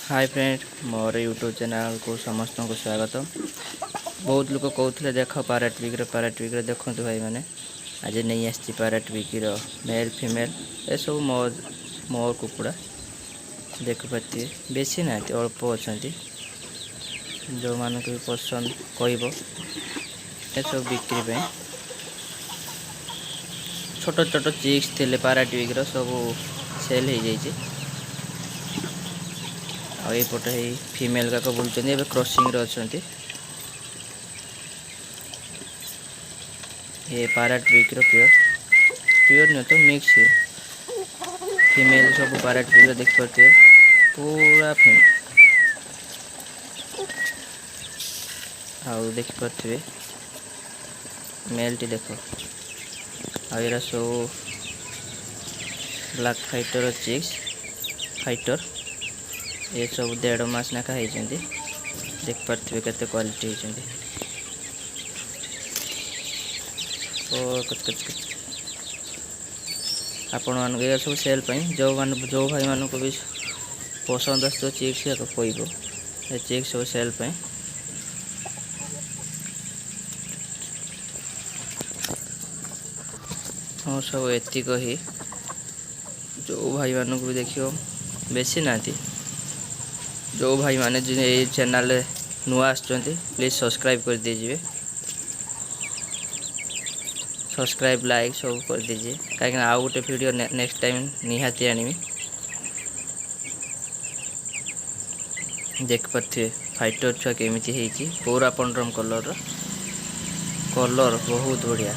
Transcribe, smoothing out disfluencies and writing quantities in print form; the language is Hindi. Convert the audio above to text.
हाय फ्रेंड, मोर यूट्यूब चैनल को समस्त को स्वागत। बहुत लोग कहते देख पाराट्विक देखु भाई मैंने आज नहीं आसी पाराट्विक मेल फीमेल ये सब मोर कुकुड़ा देखिपारे बेसी ना अल्प अच्छा जो मान भी पसंद कह सब बिक्री छोट छोट चिक्स थे पाराट्विक सब सेल हो जाइए। आईपटे फीमेल गाक बुलूँ क्रॉसिंग अच्छा ये पाराट्विक प्योर प्योर नुह तो मिक्स फीमेल सब पाराट्विक देखिपे पूरा आउ देखिपे मेल टी देख आरा सब ब्लैक फाइटर चिक्स फाइटर ये सब 1.5 मास नाका होती देखिपे केते क्वालिटी होती आपण मान ये सब सेल जो भाई मान को भी पसंद आस चिक्स या कह चिक्स सब सेल हाँ सब एतिक ही जो भाई मान को भी देखियो बेसी ना जो भाई माने ये चैनल नुआ प्लीज सब्सक्राइब कर दीजिए। सब्सक्राइब लाइक सब कर दीजिए कहीं आउ गोटे वीडियो नेक्स्ट टाइम निहाती आनी देखिपे फाइटर छुआ केमी पूरा पंड्रम कलर बहुत बढ़िया।